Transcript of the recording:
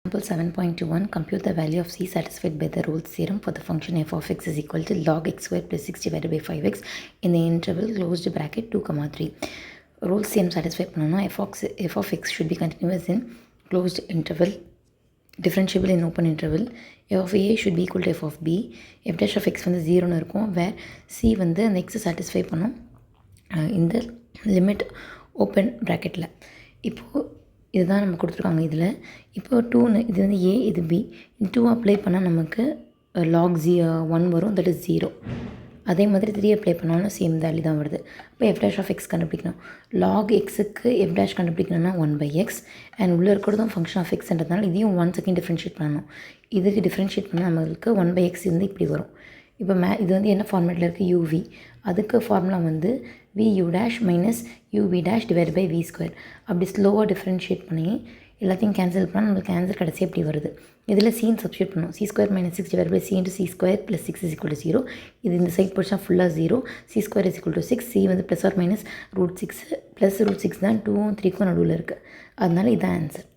Example 7.21, compute the value of c satisfied by the Rolle's theorem for the function f of x is equal to log x square plus 6 divided by 5x in the interval closed bracket 2, 3. Rolle's theorem satisfy பண்ணனும்னா f of x should be continuous in closed interval, differentiable in open interval, f of a should be equal to f of b, f dash of x வந்து 0னு இருக்கும், where c வந்து அந்த x satisfy பண்ணும் இந்த limit open ப்ராக்கெட்டில். இப்போது இதுதான் நம்ம கொடுத்துருக்காங்க. இதில் இப்போது 2ன்னு இது வந்து ஏ, இது பி, 2 அப்ளை பண்ணால் நமக்கு log 1 வரும், தட் இஸ் 0. அதே மாதிரி 3 அப்ளை பண்ணாலும் சேம் வேல்யூ தான் வருது. இப்போ எஃப் டேஷ் ஆஃப் எக்ஸ் கண்டுபிடிக்கணும். லாக் எக்ஸுக்கு எஃப் டேஷ் கண்டுபிடிக்கணும்னா 1/x அண்ட் உள்ளே இருக்கிறதும் ஃபங்க்ஷன் ஆஃப் எக்ஸ்ன்றதுனால இதையும் 1 செகண்ட் டிஃப்ரென்ஷியேட் பண்ணணும். இதுக்கு டிஃப்ரென்ஷியேட் பண்ணால் நம்மளுக்கு 1/x இருந்து இப்படி வரும். இப்போ இது வந்து என்ன ஃபார்மேட்டில் இருக்குது, uv. அதுக்கு ஃபார்முலா வந்து vu dash minus uv dash divide by v square. அப்படி ஸ்லோவாக டிஃப்ரென்ஷியேட் பண்ணி எல்லாத்தையும் கேன்சல் பண்ணால் நம்மளுக்கு ஆன்சர் கடைசி எப்படி வருது. இதில் சீன் சப்ஸ்டியூட் பண்ணணும். c square minus 6 divide by c into c square plus 6 is equal to 0. இது இந்த சைட் போச்சா ஃபுல்லாக 0. c square is equal to 6. c வந்து ப்ளஸ் ஆர் மைனஸ் √6 +√6 தான் 2ம் 3க்கும் நடுவில் இருக்குது. அதனால இதுதான் ஆன்சர்.